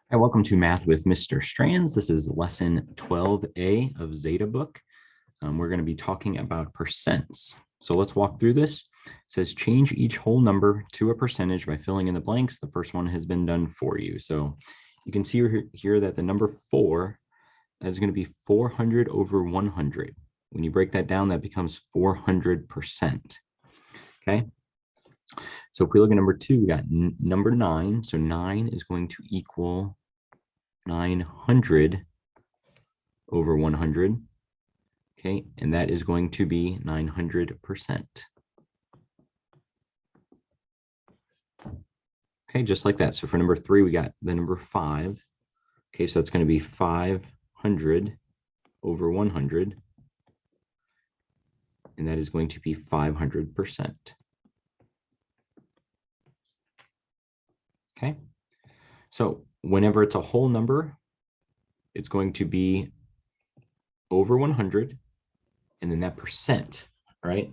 Hi, welcome to Math with Mr. Strands. This is lesson 12A of Zeta book. We're going to be talking about percents. So let's walk through this. It says change each whole number to a percentage by filling in the blanks. The first one has been done for you. So you can see here that the number 4 is going to be 400 over 100. When you break that down, that becomes 400%. Okay. So if we look at number 2, we got number 9. So 9 is going to equal 900 over 100. Okay, and that is going to be 900%. Okay, just like that. So for number 3, we got the number 5. Okay, so that's going to be 500 over 100. And that is going to be 500%. Okay, so whenever it's a whole number, it's going to be over 100, and then that percent, right?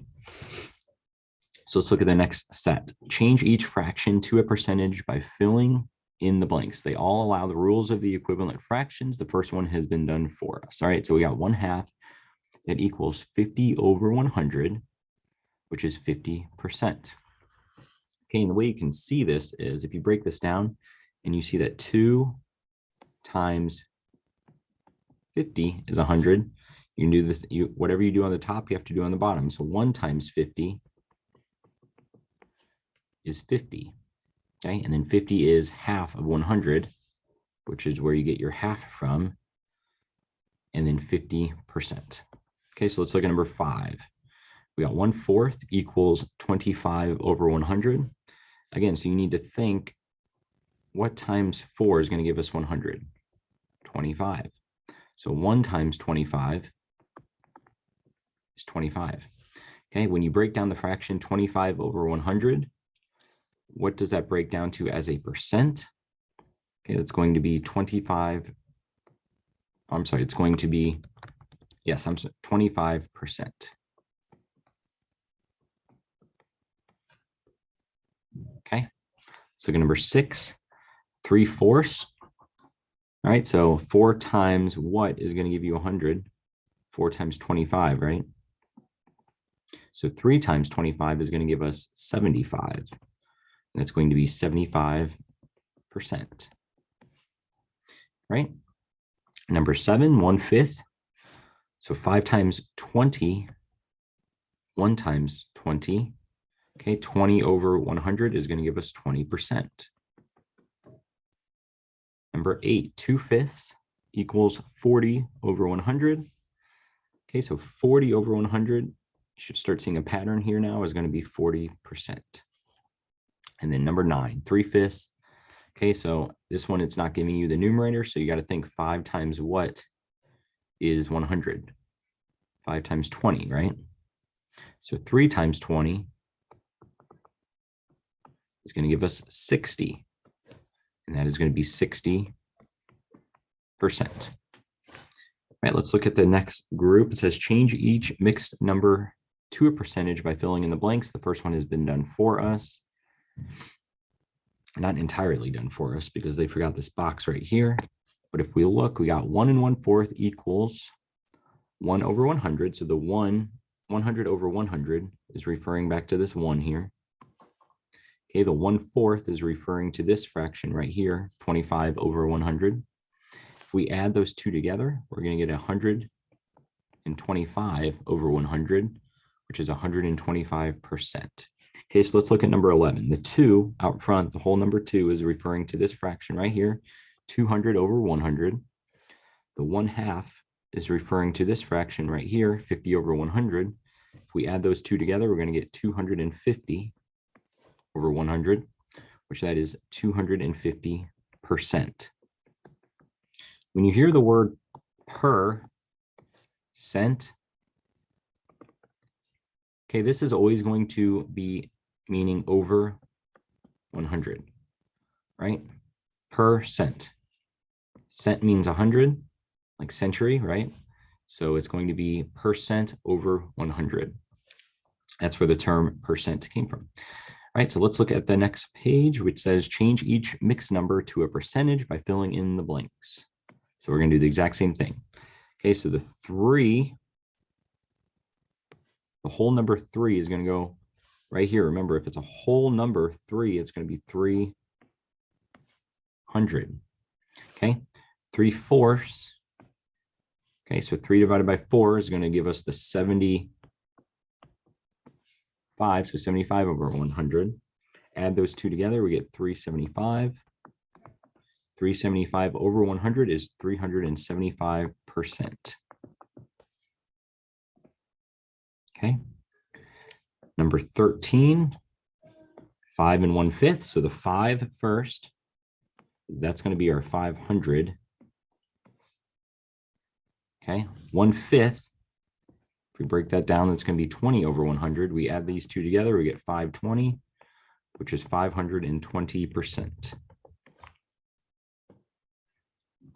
So let's look at the next set. Change each fraction to a percentage by filling in the blanks. They all allow the rules of the equivalent fractions. The first one has been done for us. All right, so we got 1/2 that equals 50 over 100, which is 50%. Okay, and the way you can see this is if you break this down and you see that 2 times 50 is 100. You can do this, whatever you do on the top, you have to do on the bottom. So 1 times 50 is 50. Okay, and then 50 is half of 100, which is where you get your half from, and then 50%. Okay, so let's look at number 5. We got 1/4 equals 25 over 100. Again, so you need to think, what times 4 is going to give us 100? 25. So 1 times 25 is 25. Okay, when you break down the fraction 25 over 100, what does that break down to as a percent? Okay, that's going to be 25. I'm sorry, it's going to be, yes, 25%. Okay, so look at number 6, 3/4. All right, so 4 times what is going to give you 100? 4 times 25, right? So 3 times 25 is going to give us 75. And that's going to be 75%. Right? Number 7, 1/5. So 5 times 20, 1 times 20. Okay, 20 over 100 is going to give us 20%. Number 8, 2/5 equals 40 over 100. Okay, so 40 over 100, you should start seeing a pattern here now, is going to be 40%. And then number 9, 3/5. Okay, so this one, it's not giving you the numerator, so you got to think 5 times what is 100? 5 times 20, right? So 3 times 20 is going to give us 60. And that is going to be 60%. Right, let's look at the next group. It says change each mixed number to a percentage by filling in the blanks. The first one has been done for us. Not entirely done for us because they forgot this box right here. But if we look, we got 1 1/4 equals 1 over 100. So the 100 over 100 is referring back to this 1 here. Okay, the 1/4 is referring to this fraction right here, 25 over 100. If we add those two together, we're going to get 125 over 100, which is 125%. Okay, so let's look at number 11. The 2 out front, the whole number 2 is referring to this fraction right here, 200 over 100. The 1/2 is referring to this fraction right here, 50 over 100. If we add those two together, we're going to get 250 over 100, which that is 250%. When you hear the word percent, okay, this is always going to be meaning over 100, right? Percent. Cent means 100, like century, right? So it's going to be percent over 100. That's where the term percent came from. All right, so let's look at the next page, which says change each mixed number to a percentage by filling in the blanks. So we're going to do the exact same thing. Okay, so the whole number 3 is going to go right here. Remember, if it's a whole number 3, it's going to be 300. Okay, 3/4. Okay, so 3 divided by 4 is going to give us the 75. So 75 over 100. Add those two together, we get 375. 375 over 100 is 375%. Okay. Number 13, 5 1/5. So the 5 first, that's going to be our 500. Okay. 1/5. If we break that down, that's going to be 20 over 100. We add these two together, we get 520, which is 520%.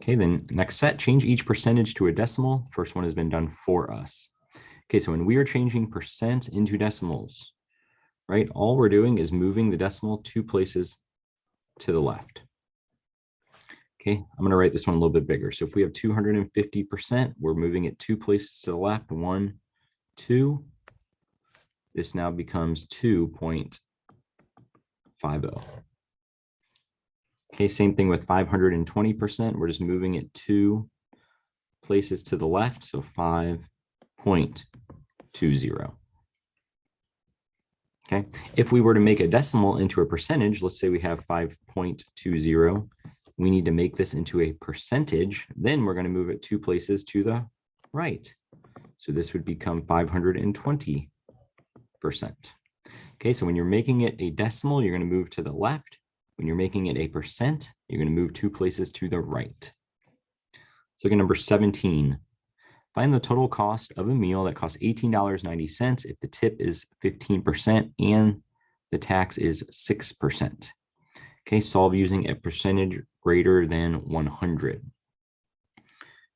Okay, then next set, change each percentage to a decimal. First one has been done for us. Okay, so when we are changing percent into decimals, right, all we're doing is moving the decimal 2 places to the left. Okay, I'm going to write this one a little bit bigger. So if we have 250%, we're moving it 2 places to the left, 1, 2. This now becomes 2.50. Okay, same thing with 520%. We're just moving it 2 places to the left, so 5.20. Okay, if we were to make a decimal into a percentage, let's say we have 5.20, we need to make this into a percentage, then we're going to move it 2 places to the right. So this would become 520%. Okay, so when you're making it a decimal, you're going to move to the left. When you're making it a percent, you're going to move 2 places to the right. So look at number 17. Find the total cost of a meal that costs $18.90 if the tip is 15% and the tax is 6%. Okay, solve using a percentage greater than 100.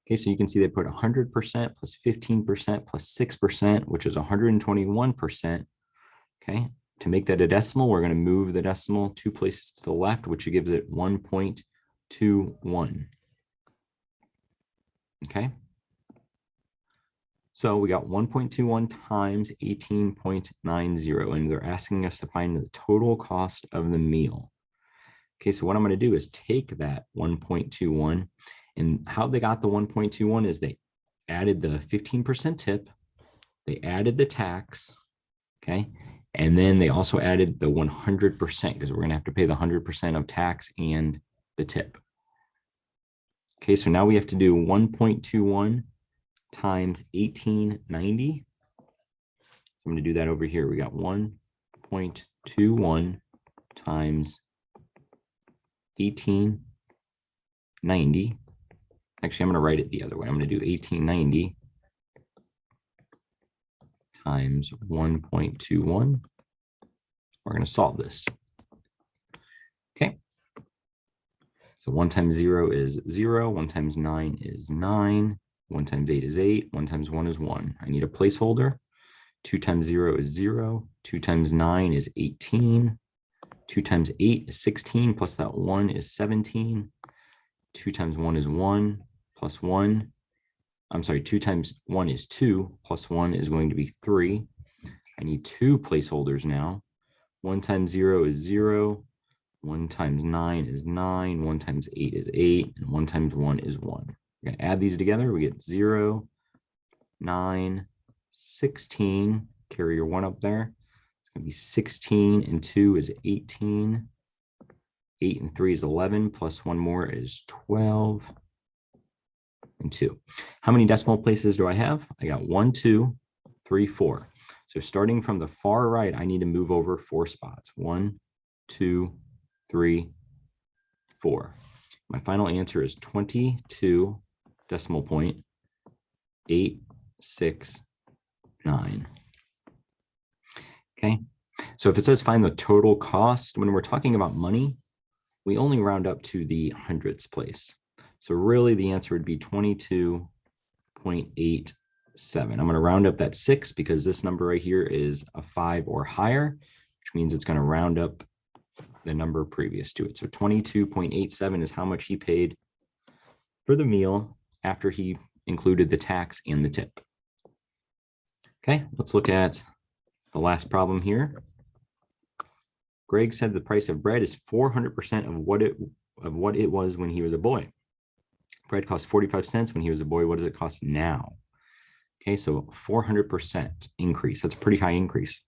Okay, so you can see they put 100% plus 15% plus 6%, which is 121%. Okay, to make that a decimal, we're going to move the decimal 2 places to the left, which gives it 1.21. Okay. So we got 1.21 times 18.90, and they're asking us to find the total cost of the meal. Okay, so what I'm going to do is take that 1.21, and how they got the 1.21 is they added the 15% tip, they added the tax, okay, and then they also added the 100% because we're going to have to pay the 100% of tax and the tip. Okay, so now we have to do 1.21 times 1890. I'm going to do that over here. We got 1.21 times 1890. Actually, I'm going to write it the other way. I'm going to do 1890 times 1.21. We're going to solve this. Okay. So 1 times 0 is 0. 1 times 9 is 9. 1 times 8 is 8. 1 times 1 is 1. I need a placeholder. 2 times 0 is 0. 2 times 9 is 18. 2 times 8 is 16, plus that 1 is 17. 2 times 1 is 1, plus 1. I'm sorry, 2 times 1 is 2, plus 1 is going to be 3. I need 2 placeholders now. 1 times 0 is 0. 1 times 9 is 9. 1 times 8 is 8. And 1 times 1 is 1. We're going to add these together. We get 0, 9, 16. Carry your 1 up there. It's going to be 16 and 2 is 18. 8 and 3 is 11. Plus 1 more is 12 and 2. How many decimal places do I have? I got 1, 2, 3, 4. So starting from the far right, I need to move over 4 spots. 1, 2, 3, 4. My final answer is 22 decimal point 869. Okay, so if it says find the total cost, when we're talking about money, we only round up to the hundredths place. So really the answer would be 22.87. I'm going to round up that 6 because this number right here is a 5 or higher, which which means it's going to round up the number previous to it. So 22.87 is how much he paid for the meal after he included the tax and the tip. Okay, let's look at the last problem here. Greg said the price of bread is 400% of what it was when he was a boy. Bread cost 45 cents when he was a boy. What does it cost now? Okay, so 400% increase. That's a pretty high increase.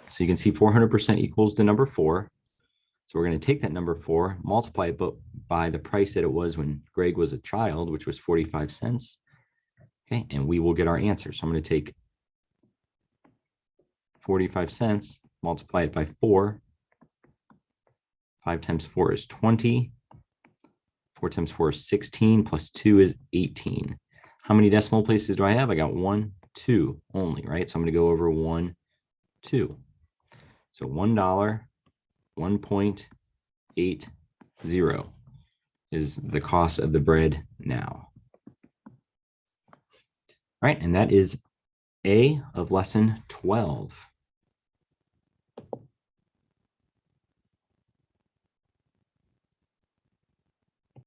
So you can see 400% equals the number 4. So we're going to take that number 4, multiply it by the price that it was when Greg was a child, which was 45 cents. Okay, and we will get our answer. So I'm going to take 45 cents, multiply it by 4. 5 times 4 is 20. 4 times 4 is 16, plus 2 is 18. How many decimal places do I have? I got 1, 2 only, right? So I'm going to go over 1, 2. So $1, 1.80 is the cost of the bread now. All right, and that is A of lesson 12.